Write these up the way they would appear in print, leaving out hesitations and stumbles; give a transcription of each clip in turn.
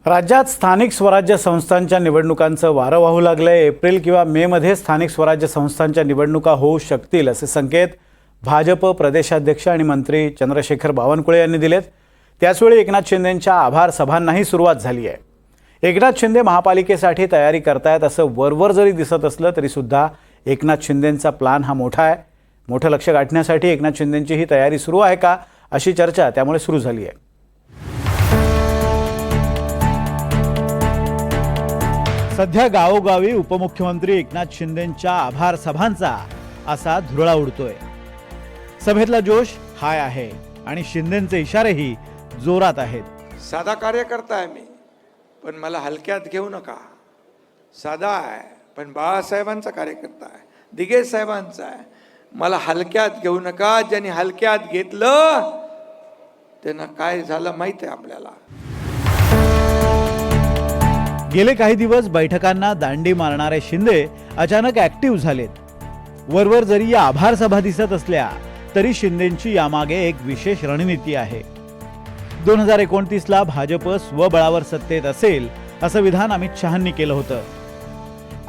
राज्यात स्थानिक स्वराज्य संस्थांच्या निवडणुकांचं वारं वाहू लागलंय। एप्रिल किंवा मे मध्ये स्थानिक स्वराज्य संस्थांच्या निवडणुका होऊ शकतील असे संकेत भाजप प्रदेशाध्यक्ष आणि मंत्री चंद्रशेखर बावनकुळे यांनी दिलेत। त्याचवेळी एकनाथ शिंदेंच्या आभार सभांनाही सुरुवात झाली आहे। एकनाथ शिंदे महापालिकेसाठी तयारी करतायत असं वरवर जरी दिसत असलं तरी सुद्धा एकनाथ शिंदेंचा प्लान हा मोठा आहे। मोठं लक्ष्य गाठण्यासाठी एकनाथ शिंदेंची ही तयारी सुरू आहे का अशी चर्चा त्यामुळे सुरू झाली आहे। सध्या गावोगावी उपमुख्यमंत्री एकनाथ शिंदेंच्या आभार सभांचा असा धुरळा उडतोय। सभेतला जोश हाय आहे आणि शिंदेंचे इशारेही जोरात आहेत। साधा कार्यकर्ता आहे मी, पण मला हलक्यात घेऊ नका। साधा आहे पण बाळासाहेबांचा कार्यकर्ता आहे, दिघे साहेबांचा आहे। मला हलक्यात घेऊ नका। ज्यांनी हलक्यात घेतलं त्यांना काय झालं माहिती आहे आपल्याला। गेले काही दिवस बैठकांना दांडी मारणारे शिंदे अचानक ऍक्टिव्ह झालेत। वरवर जरी या आभार सभा दिसत असल्या तरी शिंदेंची यामागे एक विशेष रणनीती आहे। 2029 ला भाजप स्वबळावर सत्तेत असेल असं विधान अमित शहांनी केलं होतं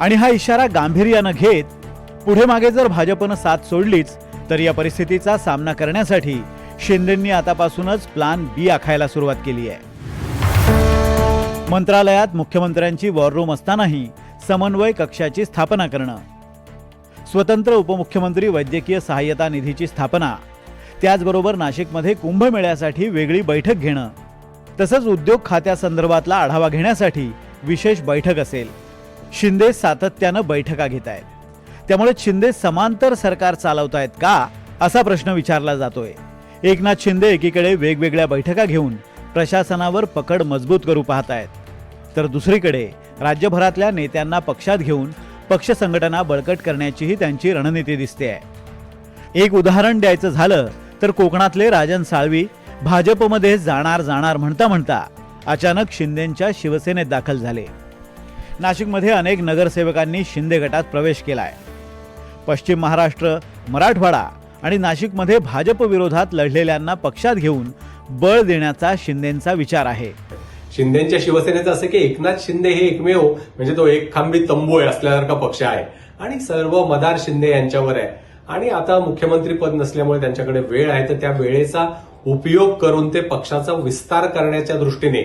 आणि हा इशारा गांभीर्यानं घेत पुढे मागे जर भाजपनं साथ सोडलीच तर या परिस्थितीचा सामना करण्यासाठी शिंदेंनी आतापासूनच प्लान बी आखायला सुरुवात केली आहे। मंत्रालयात मुख्यमंत्र्यांची वॉर रूम असतानाही समन्वय कक्षाची स्थापना करणं, स्वतंत्र उपमुख्यमंत्री वैद्यकीय सहाय्यता निधीची स्थापना, त्याचबरोबर नाशिकमध्ये कुंभमेळ्यासाठी वेगळी बैठक घेणं, तसंच उद्योग खात्यासंदर्भातला आढावा घेण्यासाठी विशेष बैठक असेल। शिंदे सातत्यानं बैठका घेत आहेत, त्यामुळे शिंदे समांतर सरकार चालवतायत का असा प्रश्न विचारला जातोय। एकनाथ शिंदे एकीकडे वेगवेगळ्या बैठका घेऊन प्रशासनावर पकड मजबूत करू पाहतायत, तर दुसरीकडे राज्यभरातल्या नेत्यांना पक्षात घेऊन पक्ष संघटना बळकट करण्याचीही त्यांची रणनीती दिसते आहे। एक उदाहरण द्यायचं झालं तर कोकणातले राजन साळवी भाजपमध्ये जाणार म्हणता म्हणता अचानक शिंदेंच्या शिवसेनेत दाखल झाले। नाशिकमध्ये अनेक नगरसेवकांनी शिंदे गटात प्रवेश केलाय। पश्चिम महाराष्ट्र, मराठवाडा आणि नाशिकमध्ये भाजप विरोधात लढलेल्यांना पक्षात घेऊन बळ देण्याचा शिंदेंचा विचार आहे। शिंदेच्या शिवसेनेचं असं की एकनाथ शिंदे हे एकमेव म्हणजे तो एक खांबी तंबू आहे असल्यासारखा पक्ष आहे आणि सर्व मदार शिंदे यांच्यावर आहे आणि आता मुख्यमंत्री पद नसल्यामुळे त्यांच्याकडे वेळ आहे, तर त्या वेळेचा उपयोग करून ते पक्षाचा विस्तार करण्याच्या दृष्टीने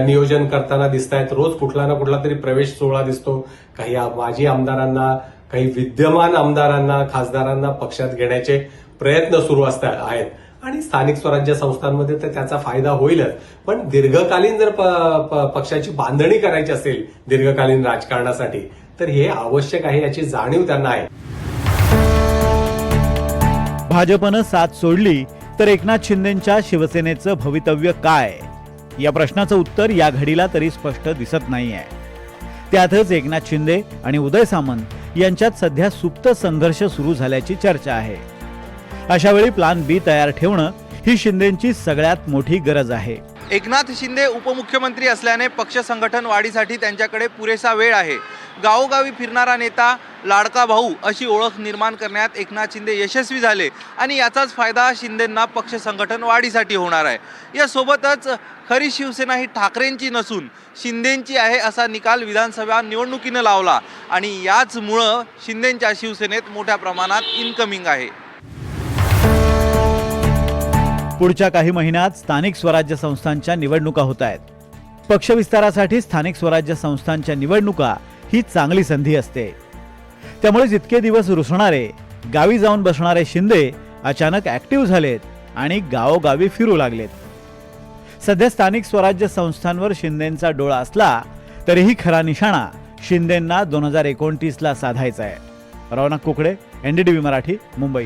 नियोजन करताना दिसत आहेत। रोज कुठला ना कुठला तरी प्रवेश सोहळा दिसतो। काही माजी आमदारांना, काही विद्यमान आमदारांना, खासदारांना पक्षात घेण्याचे प्रयत्न सुरू आहेत आणि स्थानिक स्वराज्य संस्थांमध्ये तर त्याचा फायदा होईलच, पण दीर्घकालीन जर पक्षाची बांधणी करायची असेल दीर्घकालीन राजकारणासाठी तर हे आवश्यक आहे याची जाणीव त्यांना आहे। भाजपनं साथ सोडली तर एकनाथ शिंदेंच्या शिवसेनेचं भवितव्य काय या प्रश्नाचं उत्तर या घडीला तरी स्पष्ट दिसत नाहीये। त्यातच एकनाथ शिंदे आणि उदय सामंत यांच्यात सध्या सुप्त संघर्ष सुरू झाल्याची चर्चा आहे। अशा वेळी प्लान बी तयार ठेवणं ही शिंदेंची सगळ्यात मोठी गरज आहे। एकनाथ शिंदे उपमुख्यमंत्री असल्याने पक्ष संघटन वाढीसाठी त्यांच्याकडे पुरेसा वेळ आहे। गावोगावी फिरणारा नेता, लाडका भाऊ अशी ओळख निर्माण करण्यात एकनाथ शिंदे यशस्वी झाले आणि याचाच फायदा शिंदेंना पक्ष संघटन वाढीसाठी होणार आहे। यासोबतच खरी शिवसेना ही ठाकरेंची नसून शिंदेंची आहे असा निकाल विधानसभा निवडणुकीनं लावला आणि याचमुळं शिंदेंच्या शिवसेनेत मोठ्या प्रमाणात इनकमिंग आहे। पुढच्या काही महिन्यात स्थानिक स्वराज्य संस्थांच्या निवडणुका होत आहेत। पक्ष विस्तारासाठी स्थानिक स्वराज्य संस्थांच्या निवडणुका ही चांगली संधी असते, त्यामुळे जितके दिवस रुसणारे गावी जाऊन बसणारे शिंदे अचानक ऍक्टिव्ह झालेत आणि गावोगावी फिरू लागलेत। सध्या स्थानिक स्वराज्य संस्थांवर शिंदेंचा डोळा असला तरीही खरा निशाणा शिंदेंना 2029 ला साधायचा आहे। रौनक कुकडे, NDTV मराठी, मुंबई।